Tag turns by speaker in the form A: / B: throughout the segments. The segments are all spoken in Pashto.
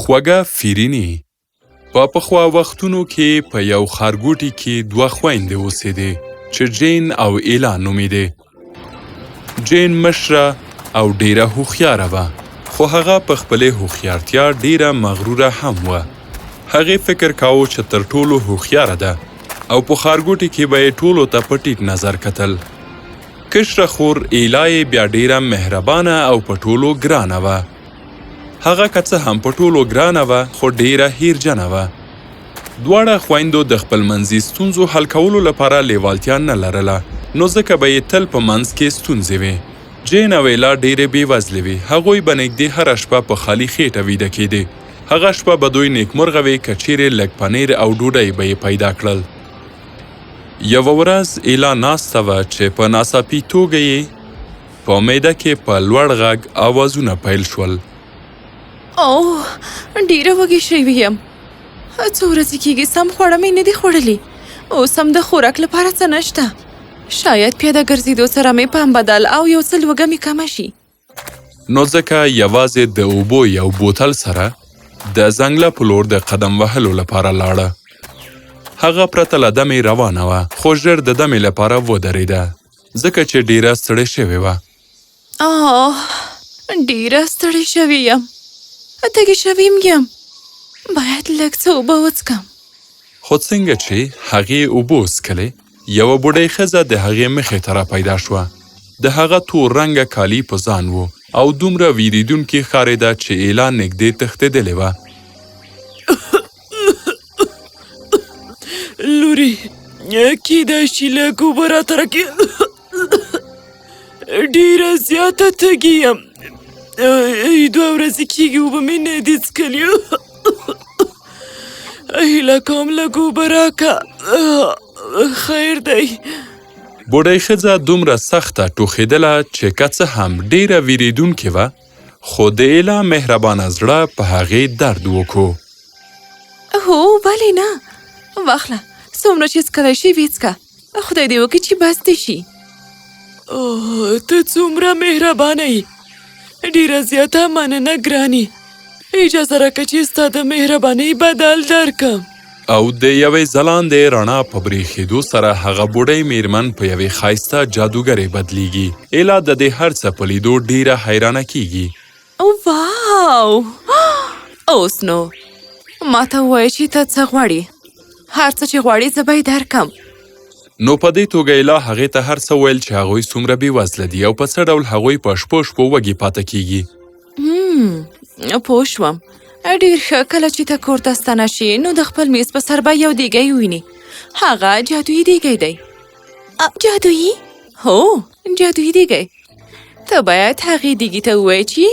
A: خوږه فیریني. په پخوا وختونو کې په یو ښارګوټي کې دوه خویندې اوسېدې چې جین او ایلا نومېدې. جین مشره او ډیره هوښیاره وه، خو هغه په خپلې هوښیارتیا ډیره مغروره هم وه. هغې فکر کاوه چې تر ټولو هوښیاره ده او په ښارګوټي کې به یې ټولو ته په ټیټ نظر کتل. کشره خور ایلا یې بیا ډیره مهربانه او په ټولو ګرانه وه. هغه که څه هم په ټولو ګرانه وه خو ډیره هیرجنه وه. دواړه خویندو د خپل منځي ستونزو حل کولو لپاره لیوالتیا نه لرله، نو ځکه به یې تل په منځ کې ستونزې وې. جین او ایلا ډیرې بېوزلې وې. هغوی به نږدې هره شپه په خالي خېټه ویده کېدې. هغه شپه به دوی نیکمرغه وې که چیرې لږ پنیر او ډوډۍ به یې پیدا کړل. یوه ورځ ایلا ناسته وه چې په ناڅاپي توګه یې په معده کې په لوړ غږ آوازونه پیل شول.
B: ډیره وږې شوې یم. څو ورځې کېږي سم خواړه مې نه دي خوړلي. اوس هم د خوراک لپاره څه نشته. شاید پیاده ګرځېدو سره مې پام بدل او یو څه لوږه مې کمه شي.
A: نو ځکه یوازې د اوبو یو بوتل سره د ځنګله په لور د قدم وهلو لپاره لاړه. هغه پرته له دمې روانه وه، خو ژر د دمې لپاره ودرېده ځکه چې ډیره ستړې شوې وه.
B: ډیره ستړې شوې یم. تږې شوې یم. باید لږ څه اوبه وڅښم.
A: خو څنګه چې هغې اوبه وڅښلې، یوه بوډۍ ښځه د هغې مخې ته را پیدا شوه. د هغه تور رنګه کالي په ځان و او دومره ویریدونکې ښکارېده چې ایلا نږدې تښتېدلې وه.
C: لورې، کیدای شي لږ اوبه راته راکړې. ډېره زیاته تږې یم. 2 ورځې کېږي اوبه مې نه دي څښلي. هیله کوم لږ اوبه راکړه. خیر دی.
A: بوډۍ ښځه دومره سخته ټوخېدله چې که څه هم ډېره ویریدونکې وه، خو د ایلا مهربانه زړه په هغې درد وکړو.
B: هو ولې نه، واخله څومره چې څښلی شي ویې خدای دې وکړي چې بس دې شي.
C: ته څومره مهربانه یې. ډېره زیاته مننه ګرانې. اجازه راکړه چې ستا د مهربانۍ بدل درکړم.
A: او د یوې ځلانده رڼا په برېښېدو سره هغه بوډۍ میرمن په یوې ښایسته جادوګرې بدلیږي. ایلا د دې هر څه په لیدو ډېره حیرانه کیږي.
B: واو! اوس نو ما ته ووایه چې ته څه غواړې. هر څه چې غواړې زه به یې درکم.
A: نو په دې توګه ایلا هغې ته هر څه ویل چې هغوی څومره بېوزله دي او په څه ډول هغوی په شپو وږي پاته کیږي.
B: پوه شوم. ډېر ښه. کله چې ته کور ته ستنه شي نو د خپل میز په سر به یو دیګی ووینې. هغه جادویي دیګی دی. جادویي؟ هو، جادویي دیګی. ته باید هغې دیګي ته ووایې چې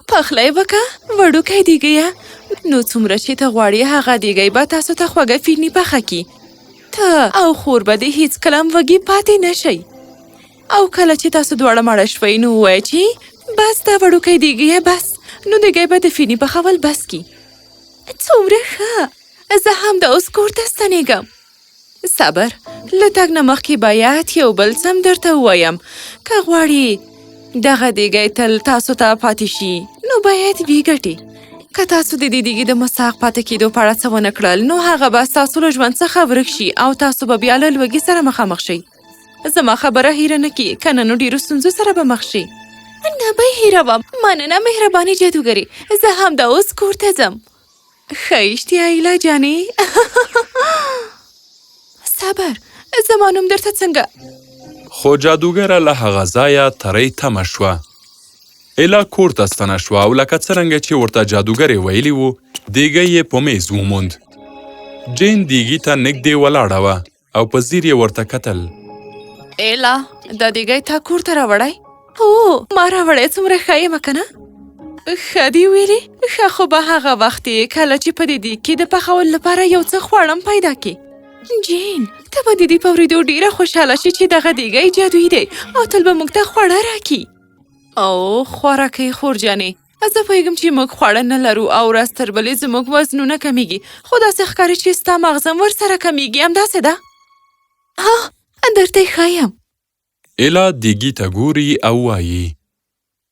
B: پخلی وکړه وړوکی دیګیه، نو څومره چې ته غواړې هغه دیګی به تاسو ته خوږه فیرني پخه کي. ته او خور به دې هیڅکله هم وږي پاتې نه شئ. او کله چې تاسو دواړه مړه شوئ نو ووایئ چې بس دا وړوکی دیګی بس، نو دیګی به د فیرني پخول بس کی. څومره ښه. زه هم د اوس کور ته ستنېږم. صبر، له تګ نه مخکې باید یو بل څه هم درته ووایم. که غواړې دغه دیګی تل تاسو ته پاتې شي نو باید ویې ګټې. که تاسو د دې دیګي د مساق پاتې کېدو په اړه څه ونه کړل نو هغه به ستاسو له ژوند څخه ورک شي او تاسو به بیا له لوږې سره مخامخ شئ. زما خبره هیره نه کړي، که نه نو ډېرو ستونزو سره به مخ شئ. نه به یې هېروم. مننه مهربانې جادوګرې. زه هم د اوس کور ته ځم. ښه اشتیا ایلا جانې. صبر، زما نوم درته څنګه؟
A: خو جادوګره له هغه ځایه ترۍ تمه شوه. ایلا کور ته ستنه شوه او لکه څرنګه چې ورته جادوګرې ویلي وو، دیګی یې په میز وموند. جین دیګي ته نږدې ولاړه وه او په ځیر یې ورته کتل.
B: ایلا، دا دیګی تا کور ته راوړی؟ هو، ما راوړی. څومره ښه یم که نه؟ ښه دې ویلې. ښه، خو به هغه وخت یې کله چې په دې دیګ کې د پخولو لپاره یو څه خواړه هم پیدا کړي. جین، ته به د دې په اورېدو ډېره خوشحاله شي چې دغه دیګی جادویي دی او تل به موږ ته خواړه راکړي. او خورا کوي خور جانې. زه پوهېږم چې موږ خواړه نه لرو او ورځ تر بلې زموږ وزنونه کمیږي، خو داسې ښکاري چې ستا مغز هم ورسره کمیږي. همداسې ده؟ درته یې ښایم.
A: ایلا دیګي ته ګوري او وایي: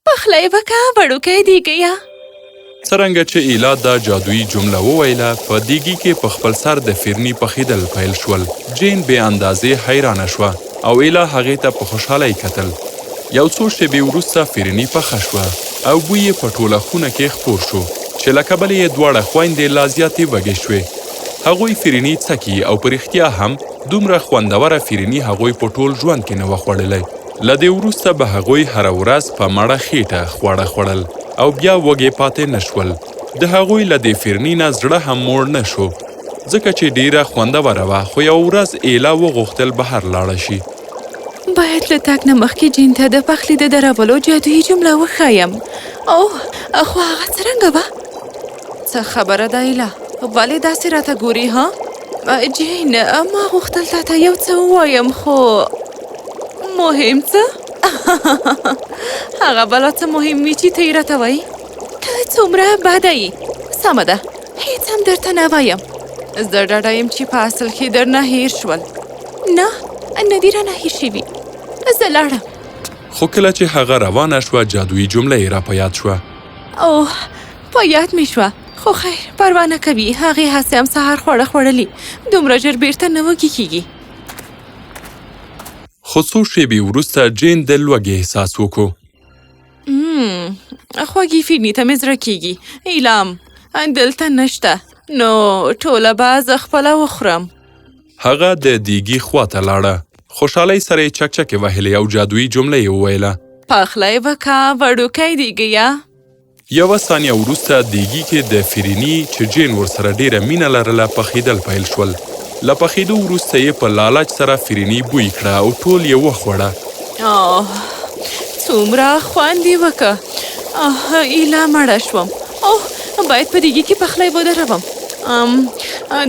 B: پخلی وکړه وړوکی دیګیه.
A: څرنګه چې ایلا دا جادویي جمله وویله په دیګي کې په خپل سر د فرني پخېدل پیل شول. جین بې اندازې حیرانه شوه او ایلا هغې ته په خوشحالۍ کتل. یو څو شېبې وروسته فرني پخه شوه او بوی یې په ټوله خونه کې خپور شو چې له کبله یې دواړه خویندې لا زیاتې وږې شوې. هغوی فرني څکي او په رښتیا هم دومره خوندوره فرني هغوی په ټول ژوند کې نه وه خوړلی. له دې وروسته به هغوی هره ورځ په مړه خېټه خواړه خوړل او بیا وږې پاتې نه شول. د هغوی له دې فرني نه زړه هم موړ نه شو ځکه چې ډیره خوندوره وه. خو یو ورځ ایلا وغوښتل بهر لاړه شي.
B: باید له تګ نه مخکې جین ته د پخلي د درولو جادویي جمله وښایم. اوه خو هغه څرنګه وه؟ څه خبره ده ایلا؟ ولې داسې راته ګورې ها؟ جین ما غوښتل تا ته یو څه ووایم خو مهم څه؟ هغه بلا څه مهم وي چې ته یې راته وایي؟ ته څومره بده یې. سمه ده هېڅ هم درته نه وایم. زه ډاډه یم چې په اصل کې درنه هېر شول. نه دي رانه هېر شوي. زه لاړم.
A: خو کله چې هغه روانه شوه جادویي جمله یې را په یاد شوه.
B: اوه په یاد مې شوه خو خیر پروا نه کوي. هغې هسې هم سهار خواړه خوړلي. دومره ژر بیرته نه وږي کېږي.
A: خو څو شېبې وروسته جین د لوږې احساس وکړو.
B: خوږې فرني ته مې زړه کېږي. ایلام دلته نشته نو ټوله به زه خپله وخورم.
A: هغه د دیګي خواته لاړه. خوشحالۍ سره یې چکچکې وهلې او جادویي جمله یې وویله.
B: پخلی وکړه وړوکی دیګیه.
A: یوه ثانیه وروسته دیګي کې د فرني چې جین ورسره ډیره مینه لرله پخېدل پیل شول. له پخېدو وروسته یې په لالچ سره فرني بوی کړه او ټول یې وخوړه.
B: څومره خوند یې وکړه. ایله مړه شوم. باید په دیګي کې پخلی ودروم.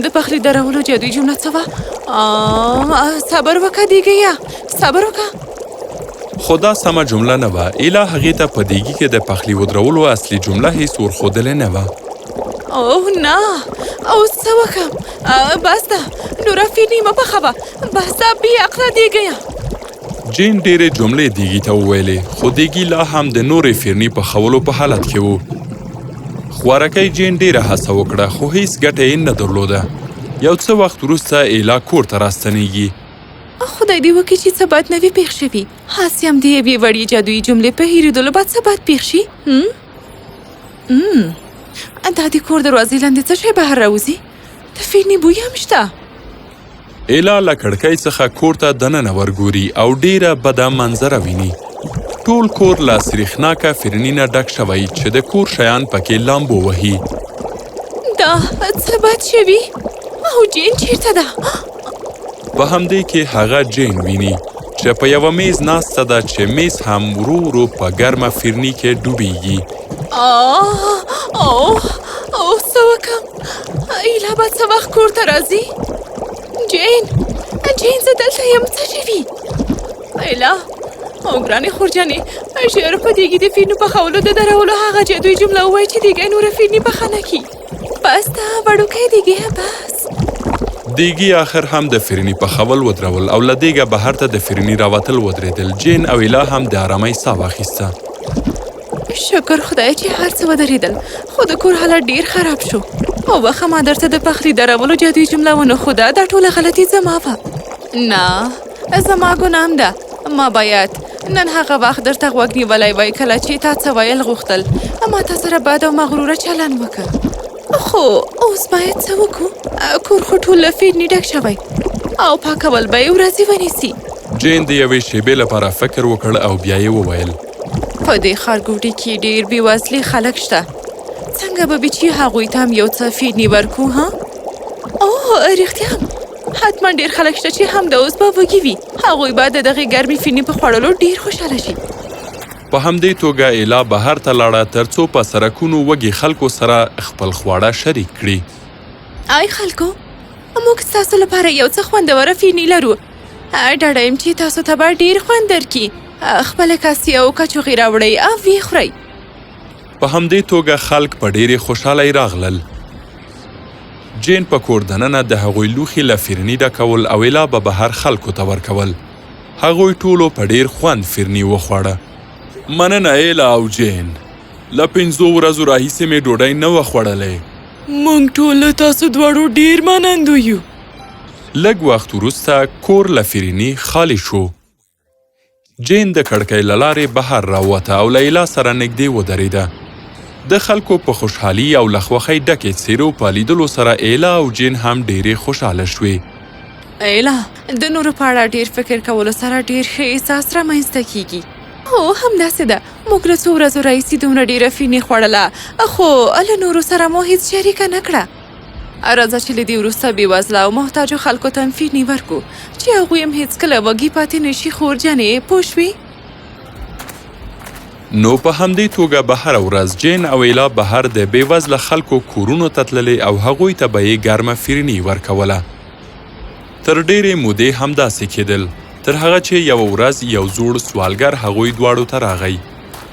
B: د پخلي درولو جادویي جمله څه وه؟ صبر وکړه دیګیه صبر وکړه.
A: خو دا سمه جمله نه وه. ایلا هغې ته په دیګي کې د پخلي ودرولو اصلي جمله هیڅ ورښودلې نه وه.
B: اوه نه اوس څه وکړم؟ بس ده نوره فرني مه پخوه. بس ده بې عقله دیګیه.
A: جین ډېرې جملې دیګي ته وویلې خو دیګي لا هم د نورې فرني پخولو په حالت کې و. خوارکی جین ډیره هڅه وکړه خو هیڅ ګټه یې نه درلوده. یو څه وخت وروسته ایلا کور ته راستنیږي.
B: خدای دې وکړي چې څه بد نه وي پېښ شوي. هسې هم د یوې وړې جادویي جملې په هېرېدلو به څه بد پېښ شي. دا د کور دروازې لاندې څه شی بهر راوځي؟ د فرني بوی هم شته.
A: ایلا له کړکۍ څخه کور ته دننه ورګوري او ډیره بده منظره ویني. ټول کور له سریښناکه فرني نه ډک شوی چې د کور شیان پکې لامبو وهي.
B: دا څه بد شوي؟ او جین چیرته ده؟
A: په همدې کې هغه جین ویني چې په یوه میز ناسته ده چې میز هم ورو ورو په ګرمه فرني کې ډوبیږي.
B: څه وکړم؟ ایلا به څه وخت کور ته راځي؟ جین زه دلته یم. څه شوي؟ ایلا ګرانې خورجانې ژر په دیګي د فرني پخولو د درولو هغه جادویي جمله ووایه چې دیګی نوره فرني پخه نه کړي. بس ده وړوکی دیګیه بس.
A: دیګي آخر هم د فرني پخول ودرول او له دیګه بهر ته د فرني راوتل ودرېدل. جین او ایلا هم د آرامۍ ساه واخیسته.
B: شکر خدای چې هر څه ودرېدل خو د کور حالت ډیر خراب شو. وبخه ما درته د پخلي درولو جادویي جمله ونه ښوده. دا ټوله غلطي زما وه. نه زما ګناه ده. ما باید نن هغه وخت درته غوږ نیولی وای کله چې تا څه ویل غوښتل. ما تا سره بد او مغروره چلند وکړ. خو اوس باید څه وکړو؟ کور خو ټول له فرني ډک شوی او پاکول به یې ورځې ونیسي.
A: جین د یوې شېبې لپاره فکر وکړ او بیا یې وویل
B: په دې ښارګوټي کې ډېر بېوزلي خلک شته. څنګه به وي چې هغوی ته هم یو څه فرني ورکړو؟ رښتیا حتما ډېر خلک شته چې همدا اوس به وږي وي. هغوی به د دغې ګرمې فرني په خوړلو ډېر خوشحاله شي.
A: په همدې توګه ایلا بهر ته لاړه ترڅو په سړکونو وږي خلکو سره خپل خواړه شریک کړي.
B: ای خلکو موږ ستاسو لپاره یو څه خوندوره فرني لرو. ډاډه یم چې تاسو ته به ډېر خوند درکړي. خپله کاسې او کچوغې راوړئ او ویې خورئ.
A: په همدې توګه خلک په ډېرې خوشحالۍ راغلل. جین په کور دننه د هغوی لوښي له فرني ډکول او ایلا به بهر خلکو ته ورکول. هغوی ټولو په ډېر خوند فرني وخوړه. مننه ایلا او جین. له 5 ورځو راهیسې مې ډوډۍ نه وه خوړلی.
C: موږ ټول له تاسو دواړو ډیر منندو یو.
A: لږ وخت وروسته کور له فریني خالی شو. جین د کړکۍ له لارې بهر راووته او له ایلا سره نږدې ودرېده. د خلکو په خوشحالي او له خوښۍ ډکې څېرو په لیدلو سره ایلا او جین هم ډېرې خوشحاله شوې.
B: ایلا، د نورو په اړه ډیر فکر کولو سره ډیر ښه احساس رامنځته کیږي. هو همداسې ده. موږ له څو ورځو راهیسې دومره ډیره فینې خوړله، خو له نورو سره مو هیڅ شریکه نه کړه. راځه چې له دې وروسته بېوزله او محتاجو خلکو ته فینې ورکړو چې هغوی هم هیڅکله وږي پاتې نه شي. خورجانې، پوه شوې؟
A: نو په همدې توګه به هره ورځ جین او ایلا بهر د بېوزله خلکو کورونو ته تللې او هغوی ته به یې ګرمه فریني ورکوله. تر ډېرې مودې همداسې کېدل، تر هغه چې یوه ورځ یو زوړ سوالګر هغوی دواړو ته راغی.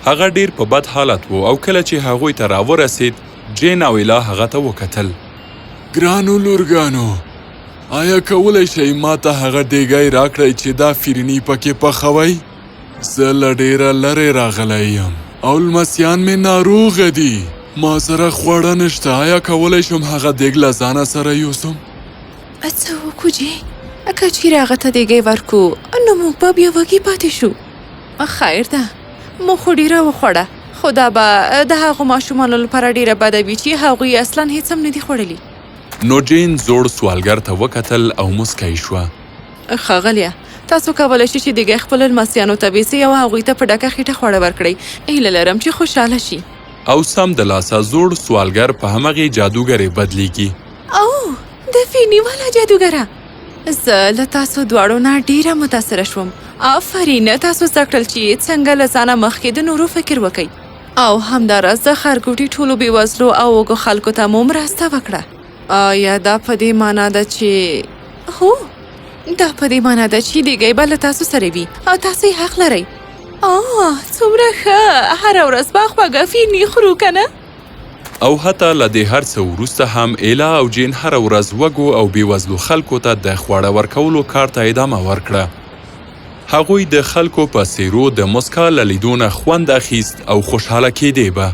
A: هغه ډېر په بد حالت و او کله چې هغوی ته راورسید، جین او ایلا هغه ته وکتل. ګرانو لورګانو، آیا کولی شئ ما ته هغه دیګی راکړئ چې دا فریني پکې پخوئ؟ زه له ډېره لرې راغلی یم او لمسیان مې ناروغه دي. ما سره خواړه نشته. آیا کولی شم هغه دیګ له ځانه سره یوسم؟
B: څه وکړو جین؟ که چیرې هغه ته دیګی ورکړو نو موږ به بیا وږي پاتې شو. خیر ده، موږ خو ډېره وخوړه، خو دا به د هغو ماشومانو لپاره ډېره بده وي چې هغوی اصلا هیڅ هم نه دي خوړلي.
A: نو جین زوړ سوالګر ته وکتل او مسکی شوه.
B: ښاغلیه، تاسو کولی شئ چې دیګی خپلو لمسیانو ته بیسئ او هغوی ته په ډکه خېټه خواړه ورکړئ. هیله لرم چې خوشحاله شي.
A: او سم د لاسه زوړ سوالګر په همغې جادوګرې بدلیږي.
B: او د فیني والا جادوګره، زه له تاسو دواړو نه ډیره متاثره شوم. آفرین، تاسو زده کړل چې څنګه له ځانه مخکې د نورو فکر وکئ او همداراز د ښارګوټي ټولو بېوزلو او وږو خلکو ته مو مرسته وکړه. آیا دا په دې معنا ده چې هو، دا په دې معنا ده چې دیګی به له تاسو سره وي او تاسو یې حق لرئ. څومره ښه، هره ورځ به خوږه فیني خورو که نه؟
A: او حتی له دې هر څه وروسته هم ایلا او جین هره ورځ وږو او بېوزلو خلکو ته د خواړه ورکولو کار ته ادامه ورکړه. هغوی د خلکو په څېرو د مسکا له لیدو نه خوند اخیست او خوشحاله کېدې به.